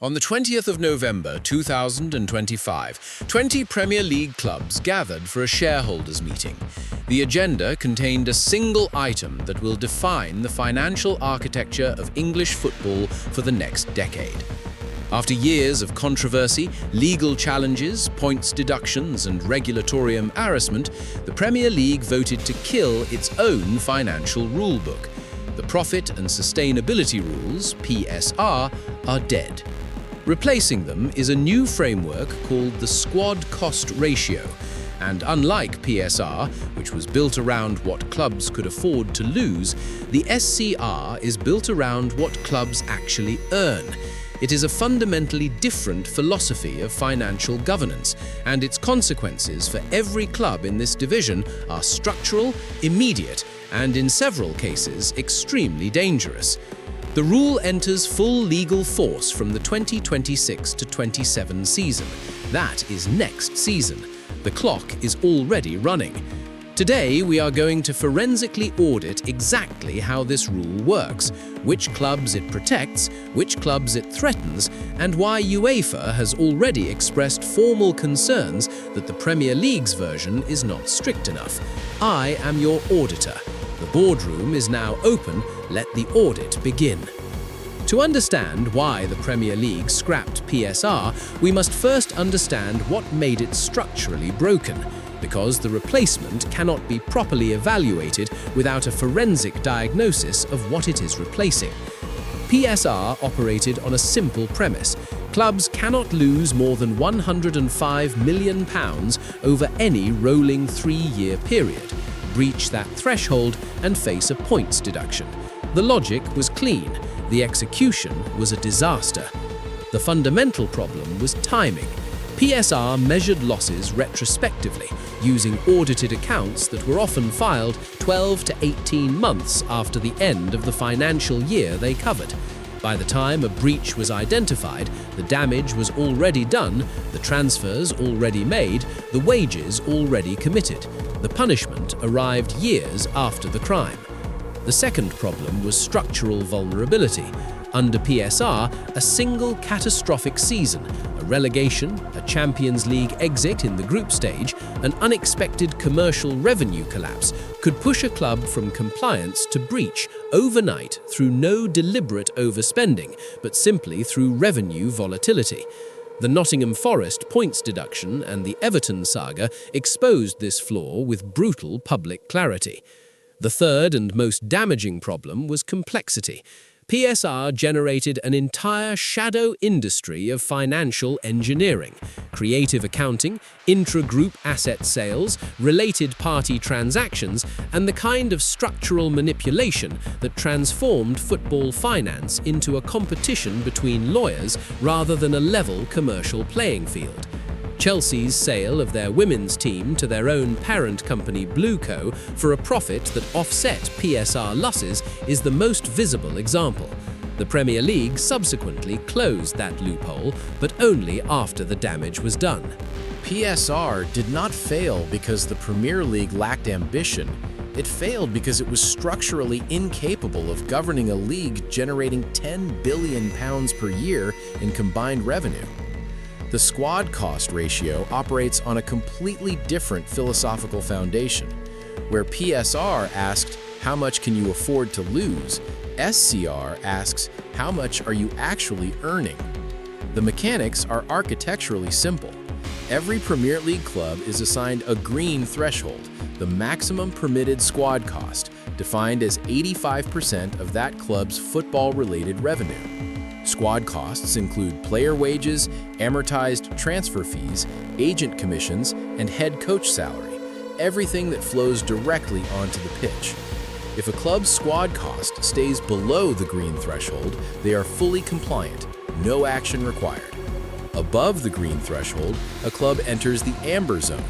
On the 20th of November 2025, 20 Premier League clubs gathered for a shareholders' meeting. The agenda contained a single item that will define the financial architecture of English football for the next decade. After years of controversy, legal challenges, points deductions, and regulatory embarrassment, the Premier League voted to kill its own financial rulebook. The Profit and Sustainability Rules, PSR, are dead. Replacing them is a new framework called the Squad Cost Ratio, and unlike PSR, which was built around what clubs could afford to lose, the SCR is built around what clubs actually earn. It is a fundamentally different philosophy of financial governance, and its consequences for every club in this division are structural, immediate, and in several cases extremely dangerous. The rule enters full legal force from the 2026-27 season. That is next season. The clock is already running. Today, we are going to forensically audit exactly how this rule works, which clubs it protects, which clubs it threatens, and why UEFA has already expressed formal concerns that the Premier League's version is not strict enough. I am your auditor. The boardroom is now open. Let the audit begin. To understand why the Premier League scrapped PSR, we must first understand what made it structurally broken, because the replacement cannot be properly evaluated without a forensic diagnosis of what it is replacing. PSR operated on a simple premise. Clubs cannot lose more than £105 million over any rolling 3-year period, breach that threshold, and face a points deduction. The logic was clean. The execution was a disaster. The fundamental problem was timing. PSR measured losses retrospectively, using audited accounts that were often filed 12 to 18 months after the end of the financial year they covered. By the time a breach was identified, the damage was already done, the transfers already made, the wages already committed. The punishment arrived years after the crime. The second problem was structural vulnerability. Under PSR, a single catastrophic season, a relegation, a Champions League exit in the group stage, an unexpected commercial revenue collapse could push a club from compliance to breach overnight through no deliberate overspending, but simply through revenue volatility. The Nottingham Forest points deduction and the Everton saga exposed this flaw with brutal public clarity. The third and most damaging problem was complexity. PSR generated an entire shadow industry of financial engineering, creative accounting, intra-group asset sales, related party transactions, and the kind of structural manipulation that transformed football finance into a competition between lawyers rather than a level commercial playing field. Chelsea's sale of their women's team to their own parent company Blueco for a profit that offset PSR losses is the most visible example. The Premier League subsequently closed that loophole, but only after the damage was done. PSR did not fail because the Premier League lacked ambition. It failed because it was structurally incapable of governing a league generating £10 billion per year in combined revenue. The squad cost ratio operates on a completely different philosophical foundation. Where PSR asked, "How much can you afford to lose?" SCR asks, "How much are you actually earning?" The mechanics are architecturally simple. Every Premier League club is assigned a green threshold, the maximum permitted squad cost, defined as 85% of that club's football-related revenue. Squad costs include player wages, amortized transfer fees, agent commissions, and head coach salary, everything that flows directly onto the pitch. If a club's squad cost stays below the green threshold, they are fully compliant, no action required. Above the green threshold, a club enters the amber zone.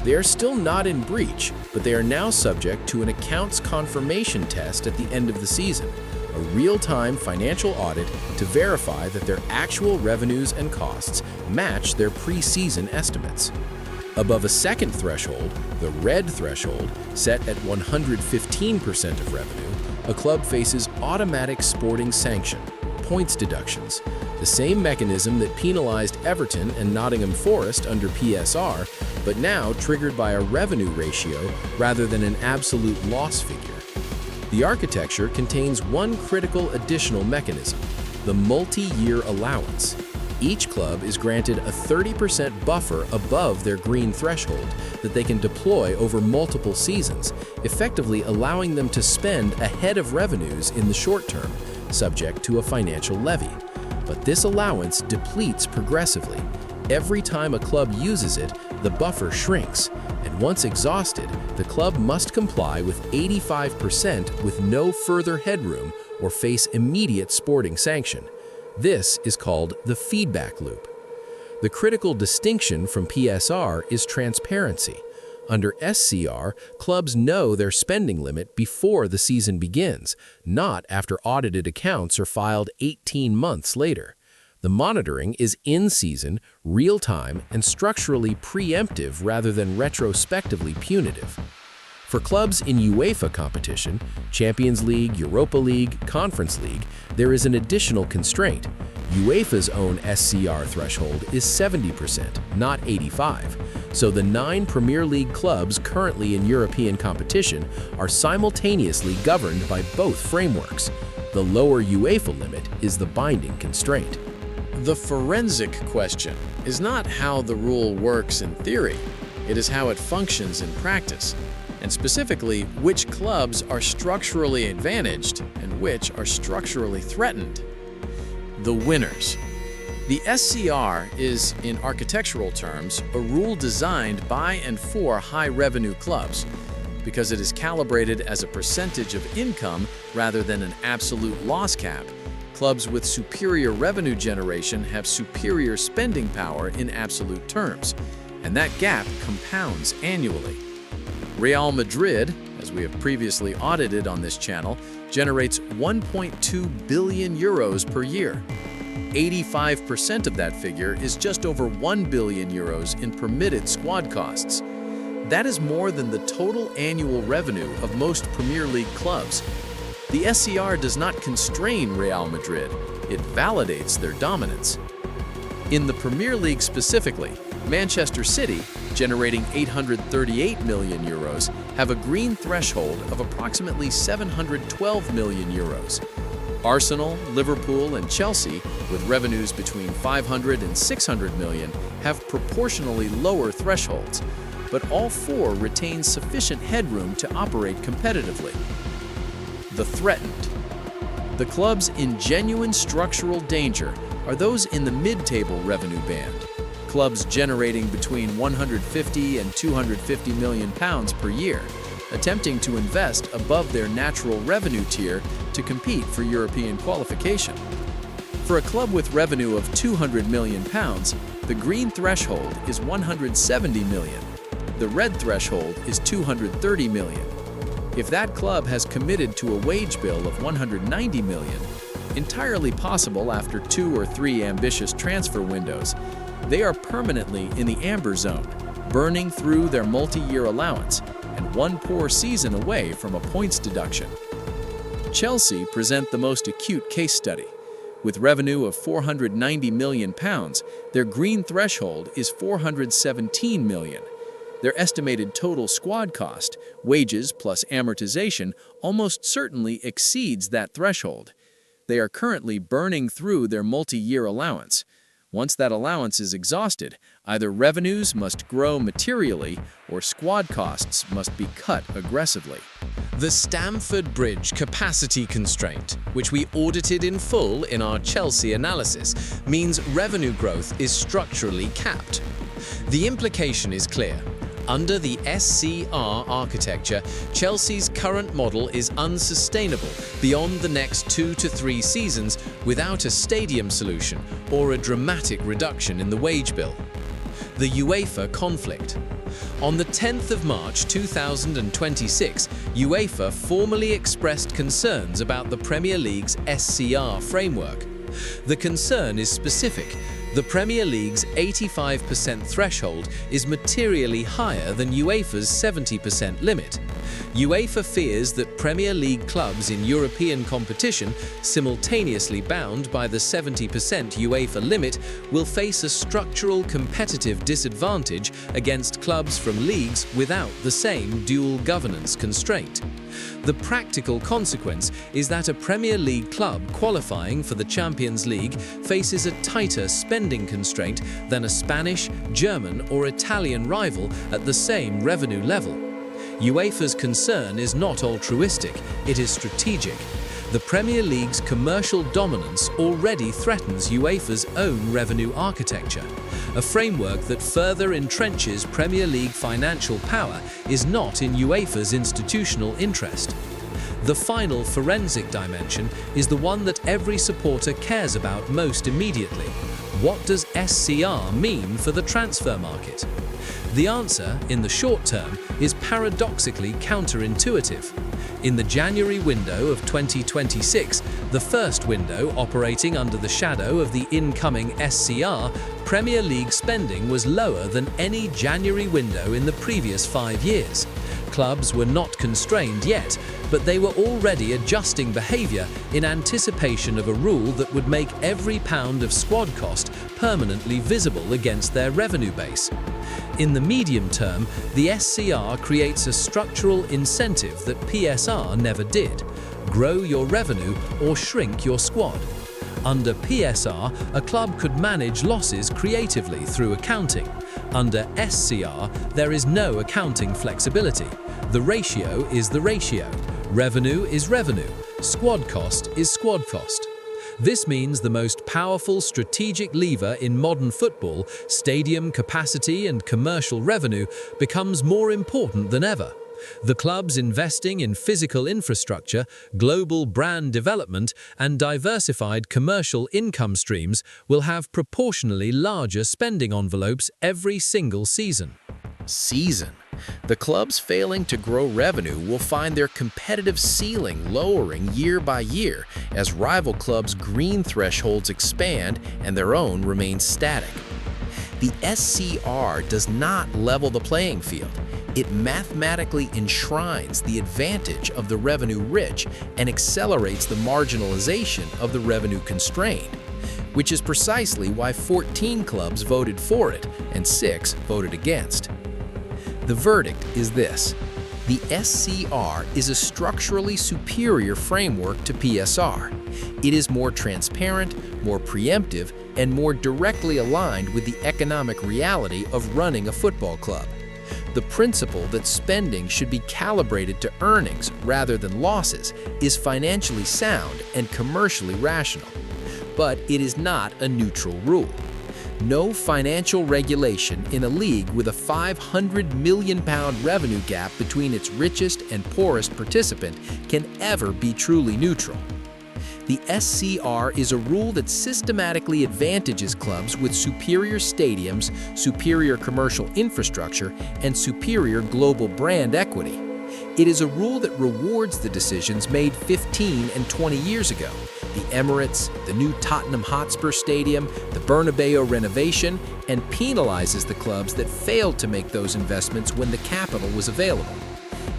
They are still not in breach, but they are now subject to an accounts confirmation test at the end of the season, a real-time financial audit to verify that their actual revenues and costs match their pre-season estimates. Above a second threshold, the red threshold, set at 115% of revenue, a club faces automatic sporting sanction, points deductions. the same mechanism that penalized Everton and Nottingham Forest under PSR, but now triggered by a revenue ratio rather than an absolute loss figure. The architecture contains one critical additional mechanism, the multi-year allowance. Each club is granted a 30% buffer above their green threshold that they can deploy over multiple seasons, effectively allowing them to spend ahead of revenues in the short term, subject to a financial levy. But this allowance depletes progressively. Every time a club uses it, the buffer shrinks, and once exhausted, the club must comply with 85% with no further headroom or face immediate sporting sanction. This is called the feedback loop. The critical distinction from PSR is transparency. Under SCR, clubs know their spending limit before the season begins, not after audited accounts are filed 18 months later. The monitoring is in-season, real-time, and structurally preemptive rather than retrospectively punitive. For clubs in UEFA competition, Champions League, Europa League, Conference League, there is an additional constraint. UEFA's own SCR threshold is 70%, not 85%, so the 9 Premier League clubs currently in European competition are simultaneously governed by both frameworks. The lower UEFA limit is the binding constraint. The forensic question is not how the rule works in theory, it is how it functions in practice, and specifically which clubs are structurally advantaged and which are structurally threatened. The winners. The SCR is, in architectural terms, a rule designed by and for high-revenue clubs because it is calibrated as a percentage of income rather than an absolute loss cap. Clubs with superior revenue generation have superior spending power in absolute terms, and that gap compounds annually. Real Madrid, as we have previously audited on this channel, generates 1.2 billion euros per year. 85% of that figure is just over 1 billion euros in permitted squad costs. That is more than the total annual revenue of most Premier League clubs. The SCR does not constrain Real Madrid, it validates their dominance. In the Premier League specifically, Manchester City, generating 838 million euros, have a green threshold of approximately 712 million euros. Arsenal, Liverpool, and Chelsea, with revenues between 500 and 600 million, have proportionally lower thresholds, but all 4 retain sufficient headroom to operate competitively. The threatened. The clubs in genuine structural danger are those in the mid-table revenue band. Clubs generating between 150 and 250 million pounds per year, attempting to invest above their natural revenue tier to compete for European qualification. For a club with revenue of 200 million pounds, the green threshold is 170 million. The red threshold is 230 million. If that club has committed to a wage bill of 190 million, entirely possible after 2 or 3 ambitious transfer windows, they are permanently in the amber zone, burning through their multi-year allowance and 1 poor season away from a points deduction. Chelsea present the most acute case study. With revenue of 490 million pounds, their green threshold is 417 million. Their estimated total squad cost, wages plus amortization, almost certainly exceeds that threshold. They are currently burning through their multi-year allowance. Once that allowance is exhausted, either revenues must grow materially or squad costs must be cut aggressively. The Stamford Bridge capacity constraint, which we audited in full in our Chelsea analysis, means revenue growth is structurally capped. The implication is clear. Under the SCR architecture, Chelsea's current model is unsustainable beyond the next 2 to 3 seasons without a stadium solution or a dramatic reduction in the wage bill. The UEFA Conflict. On the 10th of March 2026, UEFA formally expressed concerns about the Premier League's SCR framework. The concern is specific. The Premier League's 85% threshold is materially higher than UEFA's 70% limit. UEFA fears that Premier League clubs in European competition, simultaneously bound by the 70% UEFA limit, will face a structural competitive disadvantage against clubs from leagues without the same dual governance constraint. The practical consequence is that a Premier League club qualifying for the Champions League faces a tighter spending constraint than a Spanish, German, or Italian rival at the same revenue level. UEFA's concern is not altruistic, it is strategic. The Premier League's commercial dominance already threatens UEFA's own revenue architecture. A framework that further entrenches Premier League financial power is not in UEFA's institutional interest. The final forensic dimension is the one that every supporter cares about most immediately. What does SCR mean for the transfer market? The answer, in the short term, is paradoxically counterintuitive. In the January window of 2026, the first window operating under the shadow of the incoming SCR, Premier League spending was lower than any January window in the previous 5 years. Clubs were not constrained yet, but they were already adjusting behavior in anticipation of a rule that would make every pound of squad cost permanently visible against their revenue base. In the medium term, the SCR creates a structural incentive that PSR never did: grow your revenue or shrink your squad. Under PSR, a club could manage losses creatively through accounting. Under SCR, there is no accounting flexibility. The ratio is the ratio. Revenue is revenue. Squad cost is squad cost. This means the most powerful strategic lever in modern football, stadium capacity and commercial revenue, becomes more important than ever. The clubs investing in physical infrastructure, global brand development, and diversified commercial income streams will have proportionally larger spending envelopes every single season. The clubs failing to grow revenue will find their competitive ceiling lowering year by year as rival clubs' green thresholds expand and their own remains static. The SCR does not level the playing field. It mathematically enshrines the advantage of the revenue-rich and accelerates the marginalization of the revenue-constrained, which is precisely why 14 clubs voted for it and 6 voted against. The verdict is this: the SCR is a structurally superior framework to PSR. It is more transparent, more preemptive, and more directly aligned with the economic reality of running a football club. The principle that spending should be calibrated to earnings rather than losses is financially sound and commercially rational. But it is not a neutral rule. No financial regulation in a league with a £500 million revenue gap between its richest and poorest participant can ever be truly neutral. The SCR is a rule that systematically advantages clubs with superior stadiums, superior commercial infrastructure, and superior global brand equity. It is a rule that rewards the decisions made 15 and 20 years ago: the Emirates, the new Tottenham Hotspur Stadium, the Bernabeu renovation, and penalizes the clubs that failed to make those investments when the capital was available.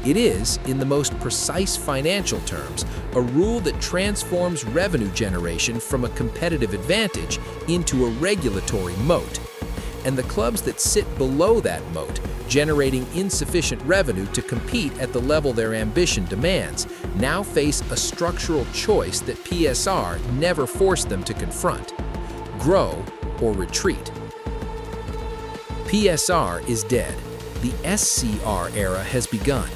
It is, in the most precise financial terms, a rule that transforms revenue generation from a competitive advantage into a regulatory moat. And the clubs that sit below that moat, generating insufficient revenue to compete at the level their ambition demands, now face a structural choice that PSR never forced them to confront: grow or retreat. PSR is dead. The SCR era has begun.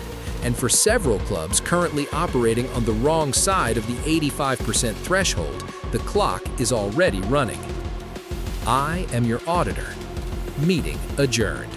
And for several clubs currently operating on the wrong side of the 85% threshold, the clock is already running. I am your auditor. Meeting adjourned.